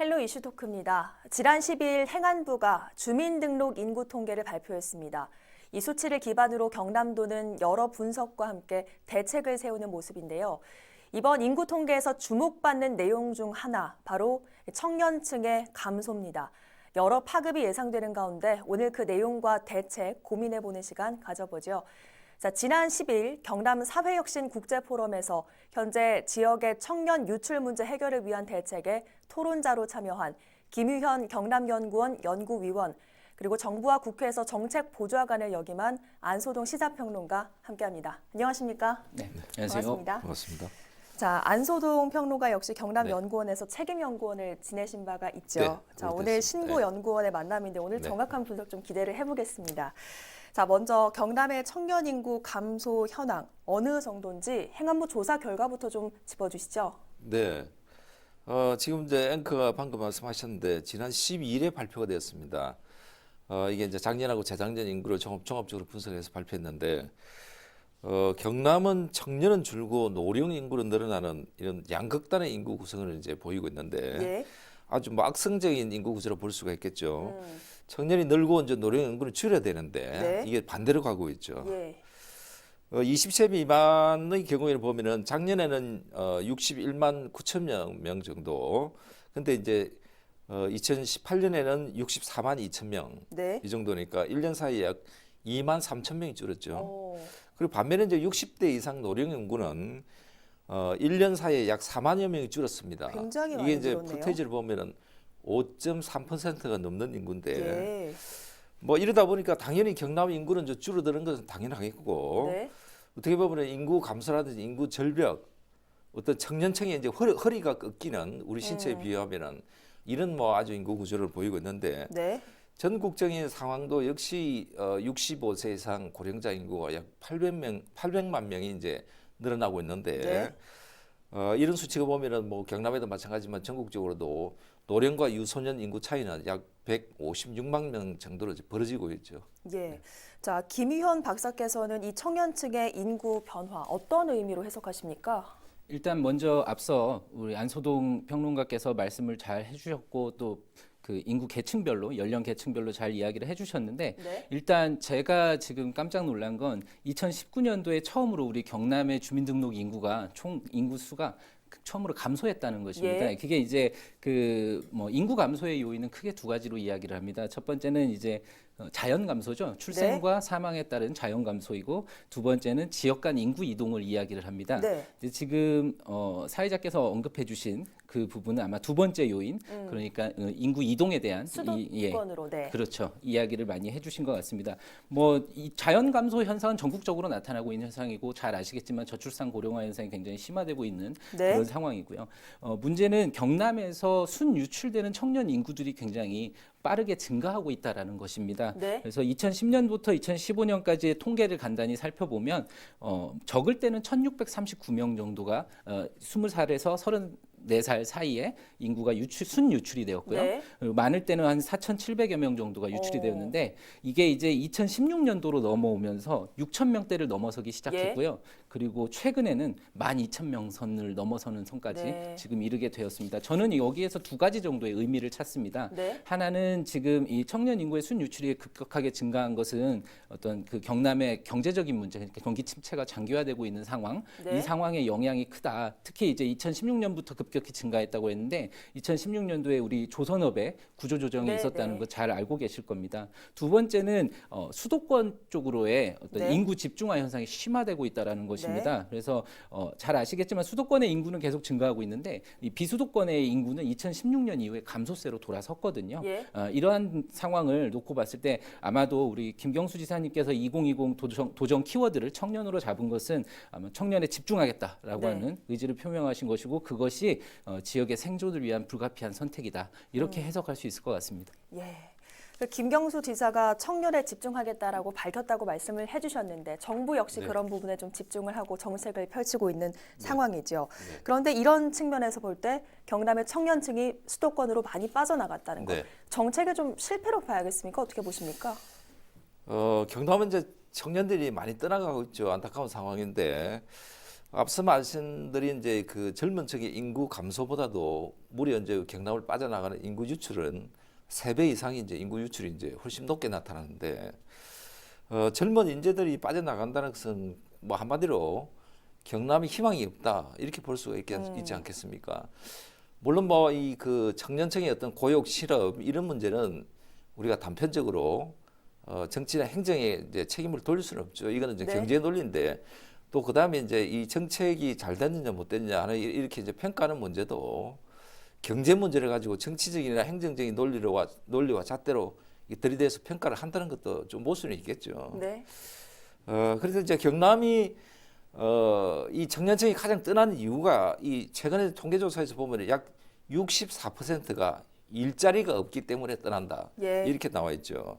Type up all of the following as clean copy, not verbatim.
헬로 이슈 토크입니다. 지난 12일 행안부가 주민등록 인구 통계를 발표했습니다. 이 수치를 기반으로 경남도는 여러 분석과 함께 대책을 세우는 모습인데요. 이번 인구 통계에서 주목받는 내용 중 하나, 바로 청년층의 감소입니다. 여러 파급이 예상되는 가운데 오늘 그 내용과 대책 고민해보는 시간 가져보죠. 자, 지난 10일 경남 사회혁신 국제포럼에서 현재 지역의 청년 유출 문제 해결을 위한 대책에 토론자로 참여한 김유현 경남연구원 연구위원, 그리고 정부와 국회에서 정책 보좌관을 역임한 안소동 시사평론가 함께합니다. 안녕하십니까? 네, 안녕하세요. 반갑습니다. 반갑습니다. 자, 안소동 평론가 역시 경남연구원에서 책임연구원을 지내신 바가 있죠. 자, 오늘 신구 연구원의 만남인데 오늘 정확한 분석 좀 기대를 해보겠습니다. 자, 먼저 경남의 청년 인구 감소 현황 어느 정도인지 행안부 조사 결과부터 좀 짚어주시죠. 네. 지금 이제 앵커가 방금 말씀하셨는데 지난 12일에 발표가 되었습니다. 이게 이제 작년하고 재작년 인구를 종합적으로 분석해서 발표했는데 경남은 청년은 줄고 노령 인구는 늘어나는 이런 양극단의 인구 구성을 이제 보이고 있는데 예. 아주 뭐 악성적인 인구 구조로 볼 수가 있겠죠. 청년이 늘고 이제 노령 인구를 줄여야 되는데 네. 이게 반대로 가고 있죠. 예. 20세 미만의 경우에는 보면은 작년에는 61만 9천 명 정도. 근데 이제 2018년에는 64만 2천 명. 네. 이 정도니까 1년 사이에 약 2만 3천 명이 줄었죠. 오. 그리고 반면에 이제 60대 이상 노령 인구는 1년 사이에 약 4만여 명이 줄었습니다. 굉장히 이게 많이 이제 줄었네요. 푸테이지를 보면은 5.3%가 넘는 인구인데 예. 뭐 이러다 보니까 당연히 경남 인구는 저 줄어드는 것은 당연하겠고 네. 어떻게 보면 인구 감소라든지 인구 절벽, 어떤 청년층의 이제 허리가 꺾이는 우리 신체에 비하면은 이런 뭐 아주 인구 구조를 보이고 있는데 네. 전국적인 상황도 역시 65세 이상 고령자 인구가 약 800만 명이 이제 늘어나고 있는데 네. 이런 수치가 보면은 뭐 경남에도 마찬가지지만 전국적으로도 노령과 유소년 인구 차이는 약 156만 명 정도로 이제 벌어지고 있죠. 예. 자, 김유현 박사께서는 이 청년층의 인구 변화 어떤 의미로 해석하십니까? 일단 먼저 앞서 우리 안소동 평론가께서 말씀을 잘 해주셨고 또 그 인구 계층별로 연령 계층별로 잘 이야기를 해주셨는데 네. 일단 제가 지금 깜짝 놀란 건 2019년도에 처음으로 우리 경남의 주민등록 인구가 총 인구 수가 처음으로 감소했다는 것입니다. 예. 그게 이제 그 뭐 인구 감소의 요인은 크게 두 가지로 이야기를 합니다. 첫 번째는 이제 자연 감소죠. 출생과 사망에 따른 자연 감소이고 두 번째는 지역 간 인구 이동을 이야기를 합니다. 네. 근데 지금 사회자께서 언급해 주신 그 부분은 아마 두 번째 요인, 그러니까 인구 이동에 대한 수도권으로. 네. 그렇죠. 이야기를 많이 해주신 것 같습니다. 뭐 이 자연 감소 현상은 전국적으로 나타나고 있는 현상이고 잘 아시겠지만 저출산 고령화 현상이 굉장히 심화되고 있는 네. 그런 상황이고요. 문제는 경남에서 순유출되는 청년 인구들이 굉장히 빠르게 증가하고 있다라는 것입니다. 네. 그래서 2010년부터 2015년까지의 통계를 간단히 살펴보면 적을 때는 1,639명 정도가 20살에서 34살 사이에 인구가 순유출이 되었고요. 네. 많을 때는 한 4,700여 명 정도가 유출이 되었는데 이게 이제 2016년도로 넘어오면서 6,000명대를 넘어서기 시작했고요. 그리고 최근에는 12,000명 선을 넘어서는 선까지 네. 지금 이르게 되었습니다. 저는 여기에서 두 가지 정도의 의미를 찾습니다. 네. 하나는 지금 이 청년 인구의 순유출이 급격하게 증가한 것은 어떤 그 경남의 경제적인 문제, 그러니까 경기 침체가 장기화되고 있는 상황, 네. 이 상황의 영향이 크다. 특히 이제 2016년부터 급격히 증가했다고 했는데 2016년도에 우리 조선업의 구조조정이 네, 있었다는 네. 거 잘 알고 계실 겁니다. 두 번째는 수도권 쪽으로의 어떤 네. 인구 집중화 현상이 심화되고 있다라는 것입니다. 그래서 잘 아시겠지만 수도권의 인구는 계속 증가하고 있는데 이 비수도권의 인구는 2016년 이후에 감소세로 돌아섰거든요. 예. 이러한 상황을 놓고 봤을 때 아마도 우리 김경수 지사님께서 2020 도정 키워드를 청년으로 잡은 것은 아마 청년에 집중하겠다라고 네. 하는 의지를 표명하신 것이고 그것이 지역의 생존을 위한 불가피한 선택이다. 이렇게 해석할 수 있을 것 같습니다. 예. 그 김경수 지사가 청년에 집중하겠다라고 밝혔다고 말씀을 해주셨는데 정부 역시 네. 그런 부분에 좀 집중을 하고 정책을 펼치고 있는 상황이죠. 그런데 이런 측면에서 볼 때 경남의 청년층이 수도권으로 많이 빠져나갔다는 것, 네. 정책의 좀 실패로 봐야겠습니까? 어떻게 보십니까? 경남은 이제 청년들이 많이 떠나가고 있죠. 안타까운 상황인데 앞서 말씀드린 이제 그 젊은 층의 인구 감소보다도 무려 이제 경남을 빠져나가는 인구 유출은 3배 이상이 이제 인구 유출이 이제 훨씬 높게 나타나는데 젊은 인재들이 빠져나간다는 것은 뭐 한마디로 경남이 희망이 없다 이렇게 볼 수가 있지 않겠습니까? 물론 뭐 이 그 청년층의 어떤 고용 실업 이런 문제는 우리가 단편적으로 정치나 행정에 이제 책임을 돌릴 수는 없죠. 이거는 이제 네. 경제 논리인데 또 그다음에 이제 이 정책이 잘 됐느냐 못 됐느냐 하는 이렇게 이제 평가하는 문제도 경제 문제를 가지고 정치적이나 행정적인 논리와 잣대로 들이대서 평가를 한다는 것도 좀 모순이 있겠죠. 네. 그래서 이제 경남이 이 청년층이 가장 떠나는 이유가 이 최근에 통계조사에서 보면 약 64%가 일자리가 없기 때문에 떠난다. 예. 이렇게 나와 있죠.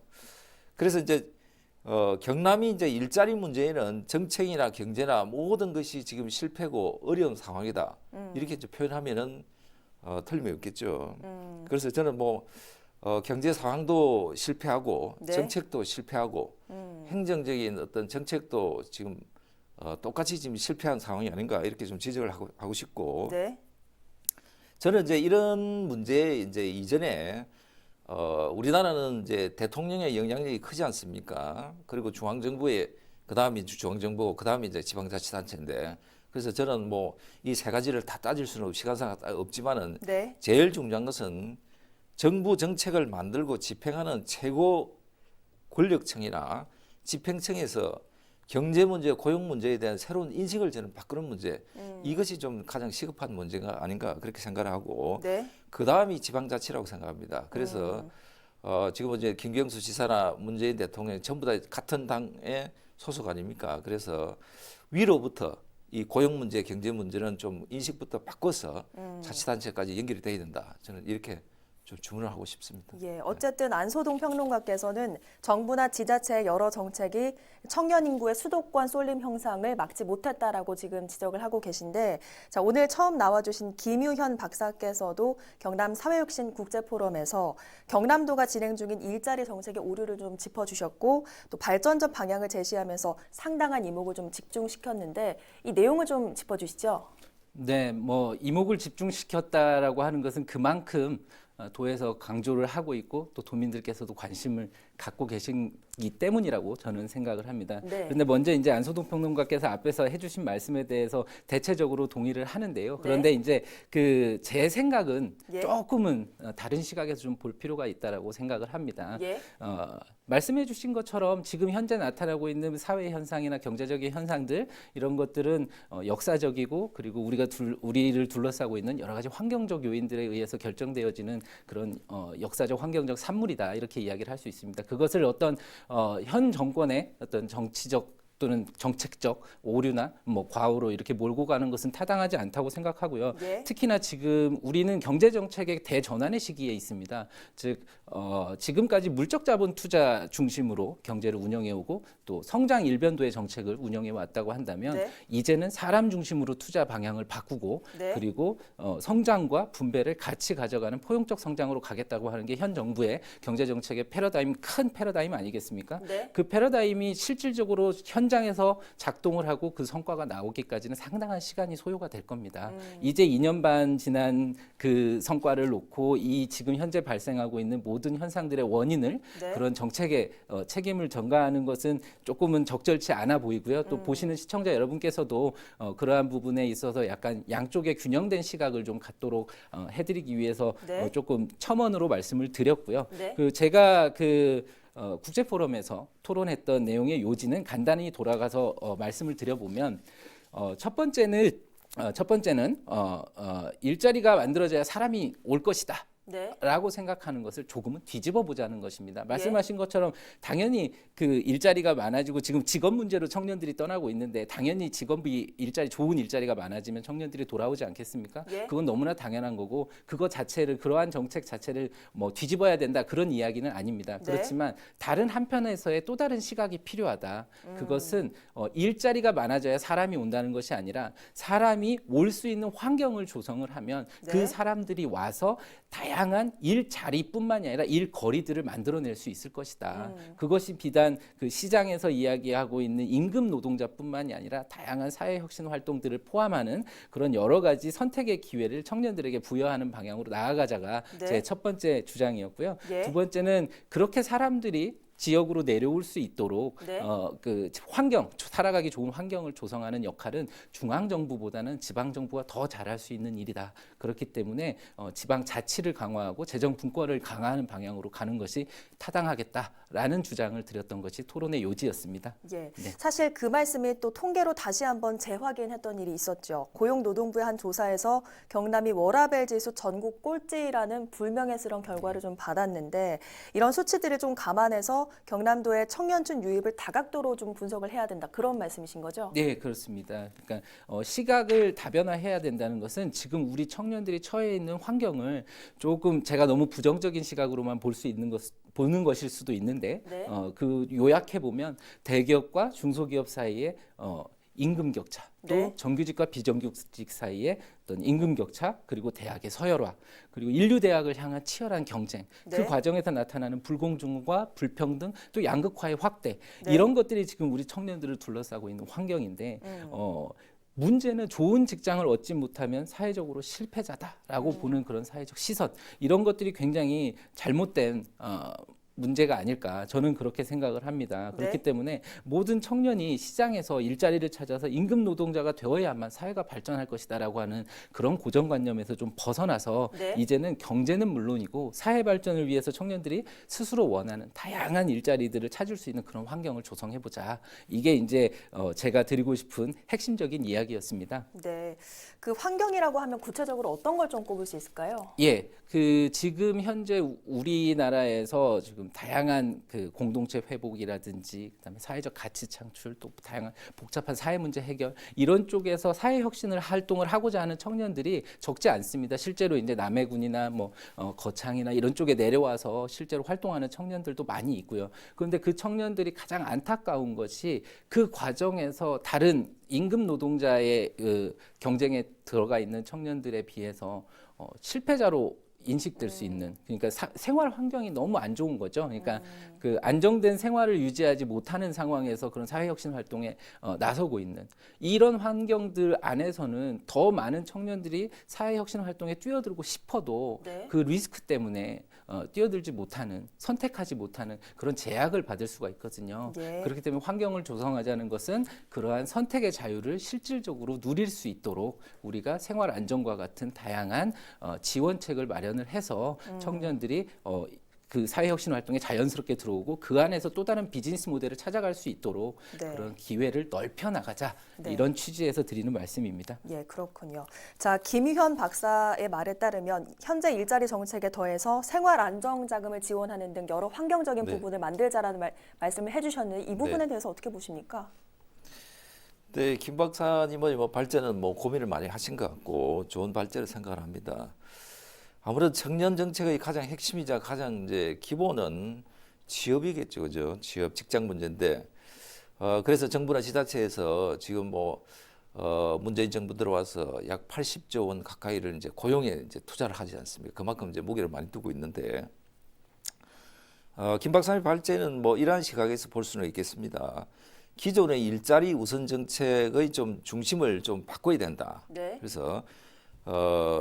그래서 이제 경남이 이제 일자리 문제에는 정책이나 경제나 모든 것이 지금 실패고 어려운 상황이다. 이렇게 이제 표현하면은 틀림이 없겠죠. 그래서 저는 뭐 경제 상황도 실패하고 네. 정책도 실패하고 행정적인 어떤 정책도 지금 똑같이 지금 실패한 상황이 아닌가 이렇게 좀 지적을 하고 싶고 네. 저는 이제 이런 문제에 이제 이전에 우리나라는 이제 대통령의 영향력이 크지 않습니까? 그리고 중앙정부의 그다음이 중앙정부 그다음이 이제 지방자치단체인데 그래서 저는 뭐 이 세 가지를 다 따질 수는 시간상 없지만은 네. 제일 중요한 것은 정부 정책을 만들고 집행하는 최고 권력층이나 집행층에서 경제 문제, 고용 문제에 대한 새로운 인식을 저는 바꾸는 문제 이것이 좀 가장 시급한 문제가 아닌가 그렇게 생각을 하고 네. 그 다음이 지방자치라고 생각합니다. 그래서 지금 이제 김경수 지사나 문재인 대통령 전부 다 같은 당의 소속 아닙니까? 그래서 위로부터 이 고용 문제, 경제 문제는 좀 인식부터 바꿔서 자치단체까지 연결이 돼야 된다. 저는 이렇게 좀 주문을 하고 싶습니다. 예, 어쨌든 안소동 평론가께서는 정부나 지자체의 여러 정책이 청년 인구의 수도권 쏠림 현상을 막지 못했다라고 지금 지적을 하고 계신데, 자, 오늘 처음 나와주신 김유현 박사께서도 경남 사회혁신 국제포럼에서 경남도가 진행 중인 일자리 정책의 오류를 좀 짚어주셨고, 또 발전적 방향을 제시하면서 상당한 이목을 좀 집중시켰는데, 이 내용을 좀 짚어주시죠. 네, 뭐 이목을 집중시켰다라고 하는 것은 그만큼 도에서 강조를 하고 있고 또 도민들께서도 관심을 갖고 계시기 때문이라고 저는 생각을 합니다. 네. 그런데 먼저 이제 안소동 평론가께서 앞에서 해주신 말씀에 대해서 대체적으로 동의를 하는데요. 그런데 이제 그 제 생각은 예. 조금은 다른 시각에서 좀 볼 필요가 있다라고 생각을 합니다. 예. 말씀해 주신 것처럼 지금 현재 나타나고 있는 사회 현상이나 경제적인 현상들 이런 것들은 역사적이고 그리고 우리를 둘러싸고 있는 여러 가지 환경적 요인들에 의해서 결정되어지는 그런 역사적 환경적 산물이다 이렇게 이야기를 할 수 있습니다. 그것을 어떤 현 정권의 어떤 정치적 또는 정책적 오류나 뭐 과오로 이렇게 몰고 가는 것은 타당하지 않다고 생각하고요. 예. 특히나 지금 우리는 경제 정책의 대전환의 시기에 있습니다. 즉 지금까지 물적 자본 투자 중심으로 경제를 운영해 오고 또 성장 일변도의 정책을 운영해 왔다고 한다면 네. 이제는 사람 중심으로 투자 방향을 바꾸고 네. 그리고 성장과 분배를 같이 가져가는 포용적 성장으로 가겠다고 하는 게 현 정부의 경제 정책의 큰 패러다임 아니겠습니까? 네. 그 패러다임이 실질적으로 현장에서 작동을 하고 그 성과가 나오기까지는 상당한 시간이 소요가 될 겁니다. 이제 2년 반 지난 그 성과를 놓고 이 지금 현재 발생하고 있는 모든 현상들의 원인을 네. 그런 정책의 책임을 전가하는 것은 조금은 적절치 않아 보이고요. 또 보시는 시청자 여러분께서도 그러한 부분에 있어서 약간 양쪽의 균형된 시각을 좀 갖도록 해드리기 위해서 네. 조금 첨언으로 말씀을 드렸고요. 네. 제가 국제포럼에서 토론했던 내용의 요지는 간단히 돌아가서 말씀을 드려보면 첫 번째는 일자리가 만들어져야 사람이 올 것이다. 네. 라고 생각하는 것을 조금은 뒤집어 보자는 것입니다. 말씀하신 것처럼 당연히 그 일자리가 많아지고 지금 직업 문제로 청년들이 떠나고 있는데 당연히 좋은 일자리가 많아지면 청년들이 돌아오지 않겠습니까? 예. 그건 너무나 당연한 거고 그러한 정책 자체를 뭐 뒤집어야 된다 그런 이야기는 아닙니다. 네. 그렇지만 다른 한편에서의 또 다른 시각이 필요하다. 그것은 일자리가 많아져야 사람이 온다는 것이 아니라 사람이 올 수 있는 환경을 조성을 하면 네. 그 사람들이 와서 다양한 다양한 일자리뿐만이 아니라 일거리들을 만들어낼 수 있을 것이다. 그것이 비단 그 시장에서 이야기하고 있는 임금 노동자뿐만이 아니라 다양한 사회혁신 활동들을 포함하는 그런 여러 가지 선택의 기회를 청년들에게 부여하는 방향으로 나아가자가 네. 제 첫 번째 주장이었고요. 예. 두 번째는 그렇게 사람들이 지역으로 내려올 수 있도록 네. 그 환경, 살아가기 좋은 환경을 조성하는 역할은 중앙 정부보다는 지방 정부가 더 잘할 수 있는 일이다. 그렇기 때문에 지방 자치를 강화하고 재정 분권을 강화하는 방향으로 가는 것이 타당하겠다라는 주장을 드렸던 것이 토론의 요지였습니다. 예. 네. 사실 그 말씀이 또 통계로 다시 한번 재확인했던 일이 있었죠. 고용노동부의 한 조사에서 경남이 워라밸 지수 전국 꼴찌라는 불명예스러운 결과를 좀 받았는데 이런 수치들을 좀 감안해서 경남도의 청년층 유입을 다각도로 좀 분석을 해야 된다. 그런 말씀이신 거죠? 네, 그렇습니다. 그러니까 시각을 다변화해야 된다는 것은 지금 우리 청년들이 처해 있는 환경을 조금 제가 너무 부정적인 시각으로만 보는 것일 수도 있는데 네. 그 요약해 보면 대기업과 중소기업 사이에 임금 격차, 또 네. 정규직과 비정규직 사이의 어떤 임금 격차, 그리고 대학의 서열화, 그리고 인류 대학을 향한 치열한 경쟁, 네. 그 과정에서 나타나는 불공정과 불평등, 또 양극화의 확대, 네. 이런 것들이 지금 우리 청년들을 둘러싸고 있는 환경인데 문제는 좋은 직장을 얻지 못하면 사회적으로 실패자다라고 보는 그런 사회적 시선, 이런 것들이 굉장히 잘못된 문제가 아닐까, 저는 그렇게 생각을 합니다. 그렇기 네. 때문에 모든 청년이 시장에서 일자리를 찾아서 임금 노동자가 되어야만 사회가 발전할 것이다라고 하는 그런 고정관념에서 좀 벗어나서 네. 이제는 경제는 물론이고 사회 발전을 위해서 청년들이 스스로 원하는 다양한 일자리들을 찾을 수 있는 그런 환경을 조성해보자. 이게 이제 제가 드리고 싶은 핵심적인 이야기였습니다. 네. 그 환경이라고 하면 구체적으로 어떤 걸 좀 꼽을 수 있을까요? 예, 그 지금 현재 우리나라에서 지금 다양한 그 공동체 회복이라든지 그다음에 사회적 가치 창출, 또 다양한 복잡한 사회 문제 해결, 이런 쪽에서 사회 혁신을 활동을 하고자 하는 청년들이 적지 않습니다. 실제로 이제 남해군이나 뭐 거창이나 이런 쪽에 내려와서 실제로 활동하는 청년들도 많이 있고요. 그런데 그 청년들이 가장 안타까운 것이 그 과정에서 다른 임금 노동자의 그 경쟁에 들어가 있는 청년들에 비해서 실패자로 인식될 수 있는, 그러니까 생활 환경이 너무 안 좋은 거죠. 그러니까 그 안정된 생활을 유지하지 못하는 상황에서 그런 사회혁신 활동에 나서고 있는 이런 환경들 안에서는 더 많은 청년들이 사회혁신 활동에 뛰어들고 싶어도 네. 그 리스크 때문에 뛰어들지 못하는, 선택하지 못하는 그런 제약을 받을 수가 있거든요. 예. 그렇기 때문에 환경을 조성하자는 것은 그러한 선택의 자유를 실질적으로 누릴 수 있도록 우리가 생활 안정과 같은 다양한 지원책을 마련을 해서 청년들이 그 사회혁신 활동에 자연스럽게 들어오고 그 안에서 또 다른 비즈니스 모델을 찾아갈 수 있도록 네. 그런 기회를 넓혀 나가자, 네. 이런 취지에서 드리는 말씀입니다. 예, 그렇군요. 자, 김희현 박사의 말에 따르면 현재 일자리 정책에 더해서 생활 안정 자금을 지원하는 등 여러 환경적인 네. 부분을 만들자라는 말씀을 해주셨는데 이 부분에 네. 대해서 어떻게 보십니까? 네, 김 박사님의 뭐 발제는 뭐 고민을 많이 하신 것 같고 좋은 발제를 생각을 합니다. 아무래도 청년 정책의 가장 핵심이자 가장 이제 기본은 취업이겠죠, 그죠? 취업, 직장 문제인데, 그래서 정부나 지자체에서 지금 문재인 정부 들어와서 약 80조 원 가까이를 이제 고용에 이제 투자를 하지 않습니까? 그만큼 이제 무게를 많이 두고 있는데, 김 박사님 발제는 뭐 이러한 시각에서 볼 수는 있겠습니다. 기존의 일자리 우선 정책의 좀 중심을 좀 바꿔야 된다. 네. 그래서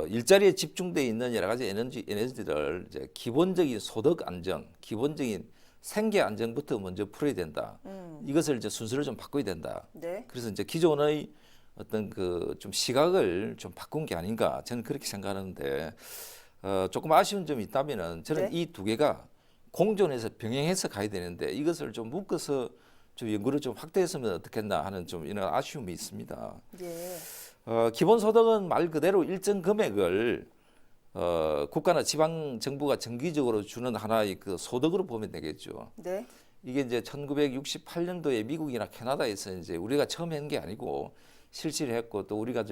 일자리에 집중되어 있는 여러 가지 에너지를 이제 기본적인 소득 안정, 기본적인 생계 안정부터 먼저 풀어야 된다. 이것을 이제 순서를 좀 바꿔야 된다. 네. 그래서 이제 기존의 어떤 그 좀 시각을 좀 바꾼 게 아닌가, 저는 그렇게 생각하는데 조금 아쉬운 점이 있다면은 저는 네. 이 두 개가 공존해서 병행해서 가야 되는데 이것을 좀 묶어서 좀 연구를 좀 확대했으면 어떻겠나 하는 좀 이런 아쉬움이 있습니다. 예. 기본소득은 말 그대로 일정 금액을 국가나 지방 정부가 정기적으로 주는 하나의 그 소득으로 보면 되겠죠. 네. 이게 이제 1968년도에 미국이나 캐나다에서 이제 우리가 처음 한 게 아니고 실시를 했고, 또 우리가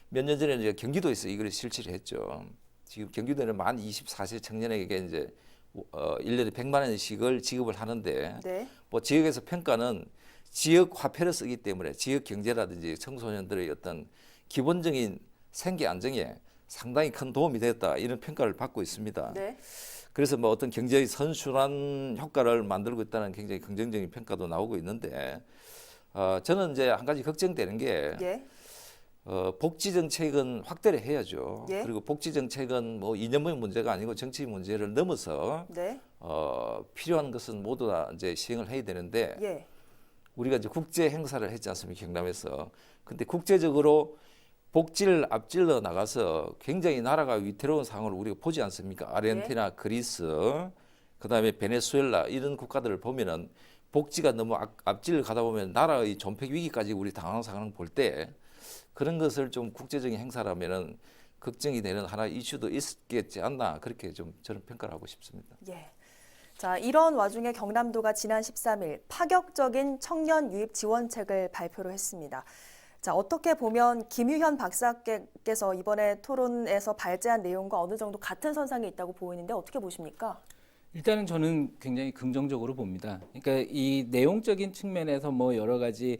몇 년 전에 이제 경기도에서 이걸 실시를 했죠. 지금 경기도는 만 24세 청년에게 이제 1년에 100만 원씩을 지급을 하는데, 네. 뭐 지역에서 평가는 지역 화폐를 쓰기 때문에 지역 경제라든지 청소년들의 어떤 기본적인 생계 안정에 상당히 큰 도움이 되었다 이런 평가를 받고 있습니다. 네. 그래서 뭐 어떤 경제의 선순환 효과를 만들고 있다는 굉장히 긍정적인 평가도 나오고 있는데 저는 이제 한 가지 걱정되는 게 예. 복지 정책은 확대를 해야죠. 예. 그리고 복지 정책은 뭐 이념의 문제가 아니고 정치 문제를 넘어서 네. 필요한 것은 모두 다 이제 시행을 해야 되는데 예. 우리가 이제 국제 행사를 했지 않습니까? 경남에서. 근데 국제적으로 복지를 앞질러 나가서 굉장히 나라가 위태로운 상황을 우리가 보지 않습니까? 아르헨티나, 그리스, 그다음에 베네수엘라 이런 국가들을 보면은 복지가 너무 앞질러 가다 보면 나라의 존폐 위기까지 우리 당황 상황을 볼 때 그런 것을 좀 국제적인 행사라면은 걱정이 되는 하나의 이슈도 있겠지 않나 그렇게 좀 저는 평가를 하고 싶습니다. 예. 자, 이런 와중에 경남도가 지난 13일 파격적인 청년 유입 지원책을 발표를 했습니다. 자, 어떻게 보면 김유현 박사께서 이번에 토론에서 발제한 내용과 어느 정도 같은 선상에 있다고 보이는데 어떻게 보십니까? 일단은 저는 굉장히 긍정적으로 봅니다. 그러니까 이 내용적인 측면에서 뭐 여러 가지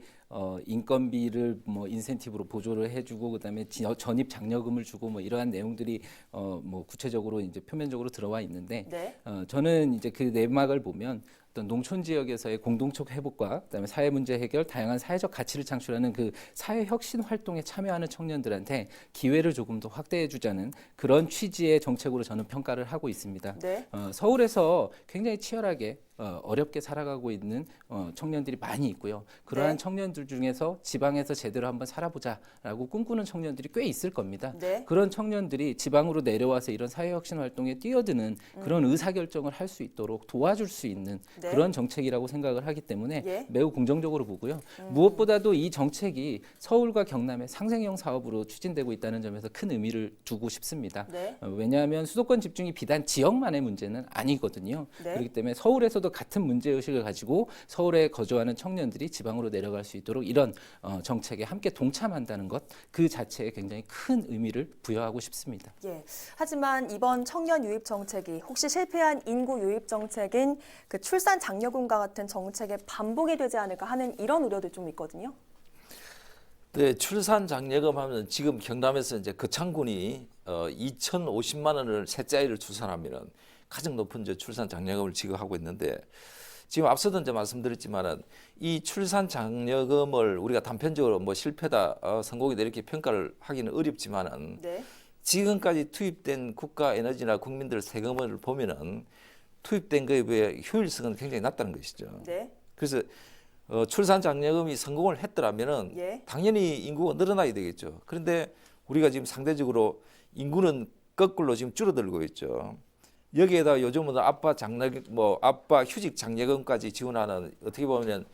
인건비를 뭐 인센티브로 보조를 해주고 그다음에 전입 장려금을 주고 뭐 이러한 내용들이 뭐 구체적으로 이제 표면적으로 들어와 있는데 네. 저는 이제 그 내막을 보면 어떤 농촌 지역에서의 공동체 회복과 그다음에 사회 문제 해결, 다양한 사회적 가치를 창출하는 그 사회 혁신 활동에 참여하는 청년들한테 기회를 조금 더 확대해 주자는 그런 취지의 정책으로 저는 평가를 하고 있습니다. 네. 서울에서 굉장히 치열하게 어렵게 살아가고 있는 청년들이 많이 있고요. 그러한 네. 청년들 중에서 지방에서 제대로 한번 살아보자라고 꿈꾸는 청년들이 꽤 있을 겁니다. 네. 그런 청년들이 지방으로 내려와서 이런 사회혁신 활동에 뛰어드는 그런 의사결정을 할 수 있도록 도와줄 수 있는 네. 그런 정책이라고 생각을 하기 때문에 예. 매우 긍정적으로 보고요. 무엇보다도 이 정책이 서울과 경남의 상생형 사업으로 추진되고 있다는 점에서 큰 의미를 두고 싶습니다. 네. 왜냐하면 수도권 집중이 비단 지역만의 문제는 아니거든요. 네. 그렇기 때문에 서울에서도 같은 문제의식을 가지고 서울에 거주하는 청년들이 지방으로 내려갈 수 있도록 이런 정책에 함께 동참한다는 것 그 자체에 굉장히 큰 의미를 부여하고 싶습니다. 예. 하지만 이번 청년 유입 정책이 혹시 실패한 인구 유입 정책인 그 출산 장려금과 같은 정책의 반복이 되지 않을까 하는 이런 우려도 좀 있거든요. 네, 출산 장려금 하면 지금 경남에서 이제 거창군이 2,050만 원을 셋째 아이를 출산하면은 가장 높은 이제 출산 장려금을 지급하고 있는데 지금 앞서도 이제 말씀드렸지만은 이 출산 장려금을 우리가 단편적으로 뭐 실패다, 성공이다 이렇게 평가를 하기는 어렵지만은 네. 지금까지 투입된 국가 에너지나 국민들 세금을 보면은 투입된 거에 비해 효율성은 굉장히 낮다는 것이죠. 네. 그래서 출산 장려금이 성공을 했더라면은 예. 당연히 인구가 늘어나야 되겠죠. 그런데 우리가 지금 상대적으로 인구는 거꾸로 지금 줄어들고 있죠. 여기에다 요즘은 아빠 휴직 장려금까지 지원하는 어떻게 보면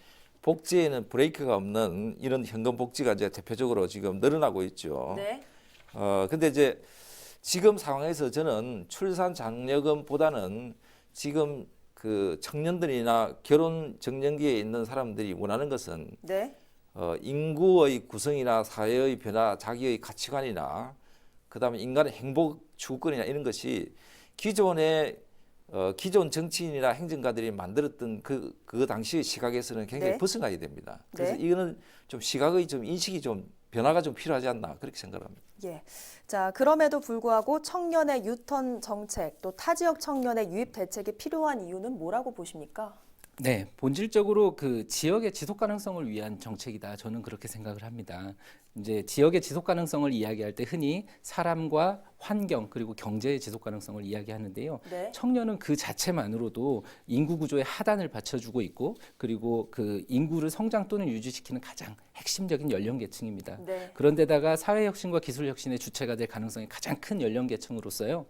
복지에는 브레이크가 없는 이런 현금 복지가 이제 대표적으로 지금 늘어나고 있죠. 네. 근데 이제 지금 상황에서 저는 출산 장려금보다는 지금 그 청년들이나 결혼 정년기에 있는 사람들이 원하는 것은 네. 인구의 구성이나 사회의 변화, 자기의 가치관이나 그다음에 인간의 행복 추구권이나 이런 것이 기존 정치인이나 행정가들이 만들었던 그 당시의 시각에서는 굉장히 네. 벗어나야 됩니다. 그래서 네. 이거는 좀 시각의 좀 인식이 좀 변화가 좀 필요하지 않나 그렇게 생각합니다. 예. 자, 그럼에도 불구하고 청년의 유턴 정책, 또 타 지역 청년의 유입 대책이 필요한 이유는 뭐라고 보십니까? 네, 본질적으로 그 지역의 지속 가능성을 위한 정책이다. 저는 그렇게 생각을 합니다. 이제 지역의 지속 가능성을 이야기할 때 흔히 사람과 환경 그리고 경제의 지속 가능성을 이야기하는데요. 네. 청년은 그 자체만으로도 인구 구조의 하단을 받쳐주고 있고 그리고 그 인구를 성장 또는 유지시키는 가장 핵심적인 연령계층입니다. 네. 그런데다가 사회혁신과 기술혁신의 주체가 될 가능성이 가장 큰 연령계층으로서요.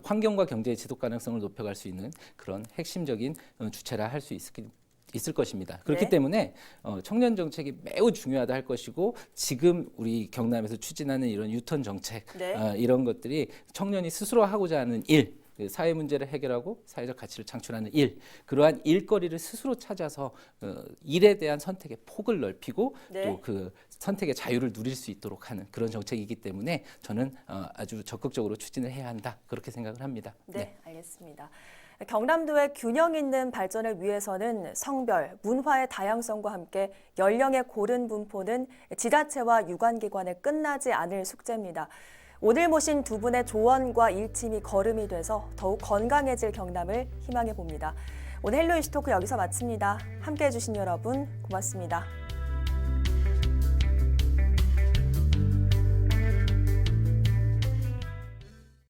환경과 경제의 지속 가능성을 높여갈 수 있는 그런 핵심적인 주체라 할 수 있을 것입니다. 그렇기 네. 때문에 청년 정책이 매우 중요하다 할 것이고 지금 우리 경남에서 추진하는 이런 유턴 정책 네. 이런 것들이 청년이 스스로 하고자 하는 일 그 사회 문제를 해결하고 사회적 가치를 창출하는 일 그러한 일거리를 스스로 찾아서 일에 대한 선택의 폭을 넓히고 네. 또 그 선택의 자유를 누릴 수 있도록 하는 그런 정책이기 때문에 저는 아주 적극적으로 추진을 해야 한다 그렇게 생각을 합니다. 네, 알겠습니다. 경남도의 균형 있는 발전을 위해서는 성별, 문화의 다양성과 함께 연령의 고른 분포는 지자체와 유관기관에 끝나지 않을 숙제입니다. 오늘 모신 두 분의 조언과 일침이 걸음이 돼서 더욱 건강해질 경남을 희망해 봅니다. 오늘 헬로 이슈 토크 여기서 마칩니다. 함께해 주신 여러분 고맙습니다.